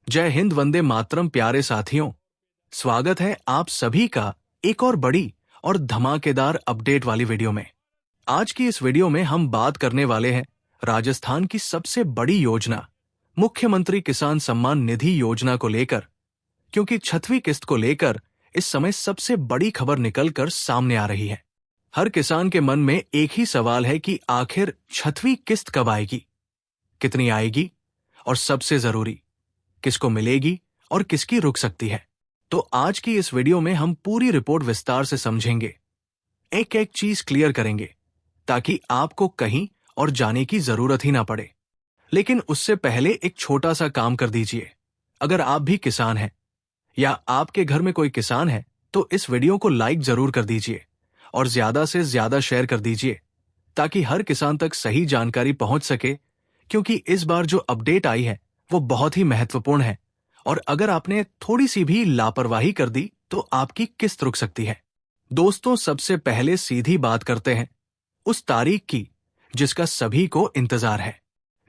जय हिंद, वंदे मातरम। प्यारे साथियों, स्वागत है आप सभी का एक और बड़ी और धमाकेदार अपडेट वाली वीडियो में। आज की इस वीडियो में हम बात करने वाले हैं राजस्थान की सबसे बड़ी योजना मुख्यमंत्री किसान सम्मान निधि योजना को लेकर, क्योंकि छठवीं किस्त को लेकर इस समय सबसे बड़ी खबर निकलकर सामने आ रही है। हर किसान के मन में एक ही सवाल है कि आखिर छठवीं किस्त कब आएगी, कितनी आएगी और सबसे जरूरी किसको मिलेगी और किसकी रुक सकती है। तो आज की इस वीडियो में हम पूरी रिपोर्ट विस्तार से समझेंगे, एक एक चीज क्लियर करेंगे ताकि आपको कहीं और जाने की जरूरत ही ना पड़े। लेकिन उससे पहले एक छोटा सा काम कर दीजिए। अगर आप भी किसान हैं या आपके घर में कोई किसान है तो इस वीडियो को लाइक जरूर कर दीजिए और ज्यादा से ज्यादा शेयर कर दीजिए ताकि हर किसान तक सही जानकारी पहुंच सके, क्योंकि इस बार जो अपडेट आई है वो बहुत ही महत्वपूर्ण है और अगर आपने थोड़ी सी भी लापरवाही कर दी तो आपकी किस्त रुक सकती है। दोस्तों, सबसे पहले सीधी बात करते हैं उस तारीख की जिसका सभी को इंतजार है।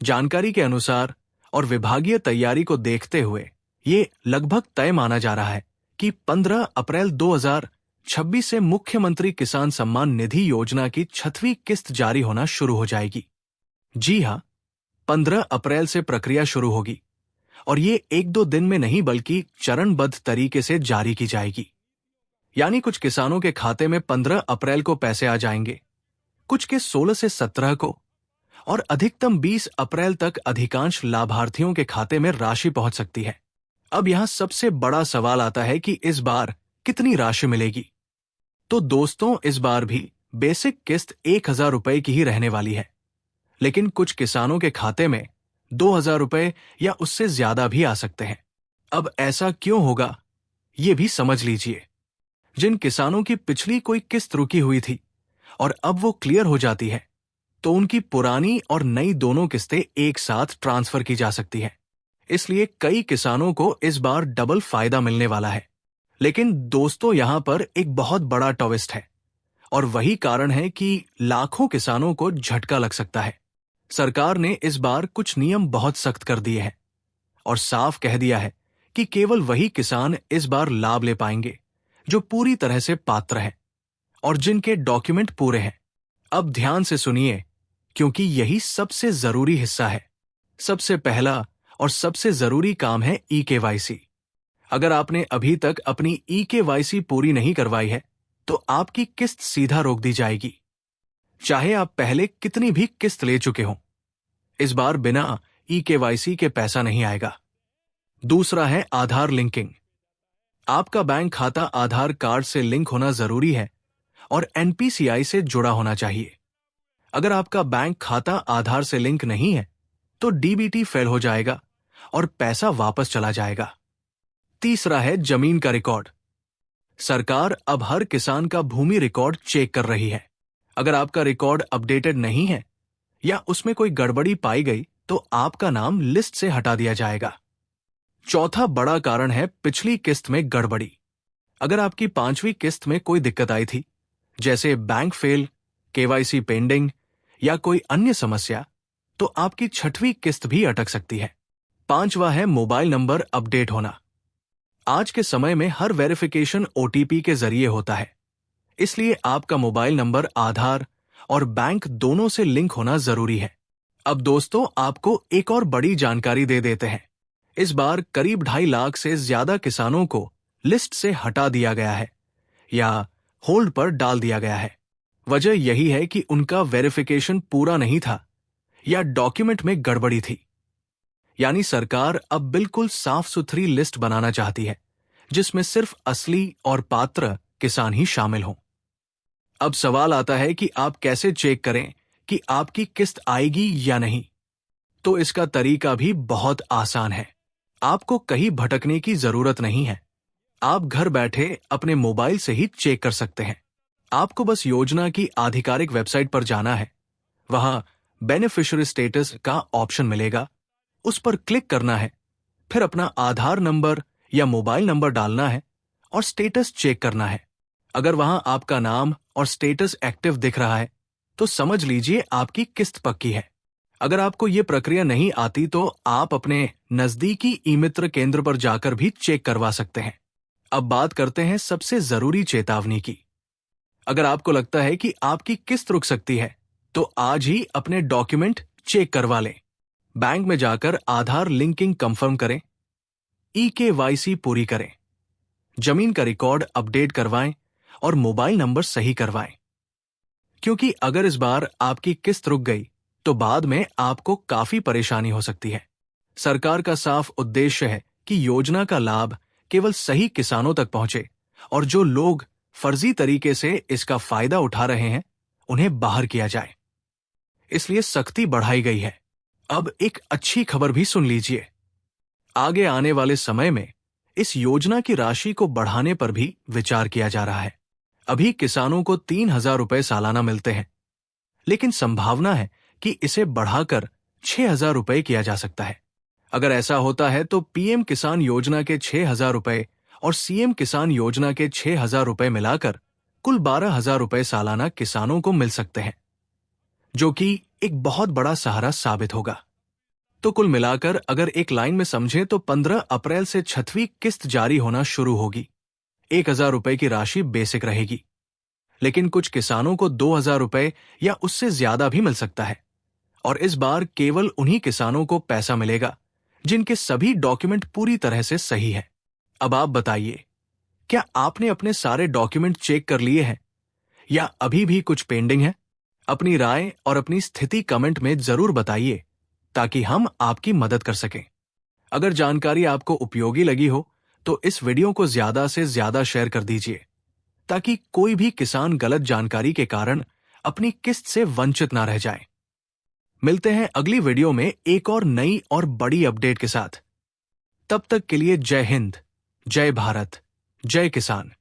जानकारी के अनुसार और विभागीय तैयारी को देखते हुए ये लगभग तय माना जा रहा है कि 15 अप्रैल 2026 से मुख्यमंत्री किसान सम्मान निधि योजना की छठवीं किस्त जारी होना शुरू हो जाएगी। जी हां, 15 अप्रैल से प्रक्रिया शुरू होगी और ये एक दो दिन में नहीं बल्कि चरणबद्ध तरीके से जारी की जाएगी। यानी कुछ किसानों के खाते में 15 अप्रैल को पैसे आ जाएंगे, कुछ के 16 से 17 को और अधिकतम 20 अप्रैल तक अधिकांश लाभार्थियों के खाते में राशि पहुंच सकती है। अब यहां सबसे बड़ा सवाल आता है कि इस बार कितनी राशि मिलेगी। तो दोस्तों, इस बार भी बेसिक किस्त 1,000 रुपए की ही रहने वाली है, लेकिन कुछ किसानों के खाते में 2,000 रुपए या उससे ज्यादा भी आ सकते हैं। अब ऐसा क्यों होगा ये भी समझ लीजिए। जिन किसानों की पिछली कोई किस्त रुकी हुई थी और अब वो क्लियर हो जाती है तो उनकी पुरानी और नई दोनों किस्तें एक साथ ट्रांसफर की जा सकती है। इसलिए कई किसानों को इस बार डबल फायदा मिलने वाला है। लेकिन दोस्तों, यहां पर एक बहुत बड़ा ट्विस्ट है और वही कारण है कि लाखों किसानों को झटका लग सकता है। सरकार ने इस बार कुछ नियम बहुत सख्त कर दिए हैं और साफ कह दिया है कि केवल वही किसान इस बार लाभ ले पाएंगे जो पूरी तरह से पात्र हैं और जिनके डॉक्यूमेंट पूरे हैं। अब ध्यान से सुनिए, क्योंकि यही सबसे जरूरी हिस्सा है। सबसे पहला और सबसे जरूरी काम है ई-केवाईसी। अगर आपने अभी तक अपनी ई-केवाईसी पूरी नहीं करवाई है तो आपकी किस्त सीधा रोक दी जाएगी, चाहे आप पहले कितनी भी किस्त ले चुके हों। इस बार बिना ई-केवाईसी के पैसा नहीं आएगा। दूसरा है आधार लिंकिंग। आपका बैंक खाता आधार कार्ड से लिंक होना जरूरी है और एनपीसीआई से जुड़ा होना चाहिए। अगर आपका बैंक खाता आधार से लिंक नहीं है तो डीबीटी फेल हो जाएगा और पैसा वापस चला जाएगा। तीसरा है जमीन का रिकॉर्ड। सरकार अब हर किसान का भूमि रिकॉर्ड चेक कर रही है। अगर आपका रिकॉर्ड अपडेटेड नहीं है या उसमें कोई गड़बड़ी पाई गई तो आपका नाम लिस्ट से हटा दिया जाएगा। चौथा बड़ा कारण है पिछली किस्त में गड़बड़ी। अगर आपकी 5वीं किस्त में कोई दिक्कत आई थी, जैसे बैंक फेल, केवाईसी पेंडिंग या कोई अन्य समस्या, तो आपकी 6वीं किस्त भी अटक सकती है। पांचवा है मोबाइल नंबर अपडेट होना। आज के समय में हर वेरिफिकेशन ओटीपी के जरिए होता है, इसलिए आपका मोबाइल नंबर आधार और बैंक दोनों से लिंक होना जरूरी है। अब दोस्तों, आपको एक और बड़ी जानकारी दे देते हैं। इस बार करीब 2.5 लाख से ज्यादा किसानों को लिस्ट से हटा दिया गया है या होल्ड पर डाल दिया गया है। वजह यही है कि उनका वेरिफिकेशन पूरा नहीं था या डॉक्यूमेंट में गड़बड़ी थी। यानी सरकार अब बिल्कुल साफ सुथरी लिस्ट बनाना चाहती है जिसमें सिर्फ असली और पात्र किसान ही शामिल हों। अब सवाल आता है कि आप कैसे चेक करें कि आपकी किस्त आएगी या नहीं। तो इसका तरीका भी बहुत आसान है। आपको कहीं भटकने की जरूरत नहीं है। आप घर बैठे अपने मोबाइल से ही चेक कर सकते हैं। आपको बस योजना की आधिकारिक वेबसाइट पर जाना है। वहां बेनिफिशियरी स्टेटस का ऑप्शन मिलेगा, उस पर क्लिक करना है, फिर अपना आधार नंबर या मोबाइल नंबर डालना है और स्टेटस चेक करना है। अगर वहां आपका नाम और स्टेटस एक्टिव दिख रहा है तो समझ लीजिए आपकी किस्त पक्की है। अगर आपको ये प्रक्रिया नहीं आती तो आप अपने नजदीकी ई मित्र केंद्र पर जाकर भी चेक करवा सकते हैं। अब बात करते हैं सबसे जरूरी चेतावनी की। अगर आपको लगता है कि आपकी किस्त रुक सकती है तो आज ही अपने डॉक्यूमेंट चेक करवा लें। बैंक में जाकर आधार लिंकिंग कंफर्म करें, ई-केवाईसी पूरी करें, जमीन का रिकॉर्ड अपडेट करवाएं और मोबाइल नंबर सही करवाएं। क्योंकि अगर इस बार आपकी किस्त रुक गई तो बाद में आपको काफी परेशानी हो सकती है। सरकार का साफ उद्देश्य है कि योजना का लाभ केवल सही किसानों तक पहुंचे और जो लोग फर्जी तरीके से इसका फायदा उठा रहे हैं उन्हें बाहर किया जाए। इसलिए सख्ती बढ़ाई गई है। अब एक अच्छी खबर भी सुन लीजिए। आगे आने वाले समय में इस योजना की राशि को बढ़ाने पर भी विचार किया जा रहा है। अभी किसानों को 3,000 रुपए सालाना मिलते हैं, लेकिन संभावना है कि इसे बढ़ाकर 6,000 रुपए किया जा सकता है। अगर ऐसा होता है तो पीएम किसान योजना के 6,000 रुपए और सीएम किसान योजना के 6,000 रुपए मिलाकर कुल 12,000 रुपए सालाना किसानों को मिल सकते हैं, जो कि एक बहुत बड़ा सहारा साबित होगा। तो कुल मिलाकर अगर एक लाइन में समझें तो 15 अप्रैल से 6वीं किस्त जारी होना शुरू होगी। 1,000 रुपए की राशि बेसिक रहेगी, लेकिन कुछ किसानों को 2,000 रुपए या उससे ज्यादा भी मिल सकता है। और इस बार केवल उन्हीं किसानों को पैसा मिलेगा जिनके सभी डॉक्यूमेंट पूरी तरह से सही है। अब आप बताइए, क्या आपने अपने सारे डॉक्यूमेंट चेक कर लिए हैं या अभी भी कुछ पेंडिंग है? अपनी राय और अपनी स्थिति कमेंट में जरूर बताइए ताकि हम आपकी मदद कर सकें। अगर जानकारी आपको उपयोगी लगी हो तो इस वीडियो को ज्यादा से ज्यादा शेयर कर दीजिए ताकि कोई भी किसान गलत जानकारी के कारण अपनी किस्त से वंचित ना रह जाए। मिलते हैं अगली वीडियो में एक और नई और बड़ी अपडेट के साथ। तब तक के लिए जय हिंद, जय भारत, जय किसान।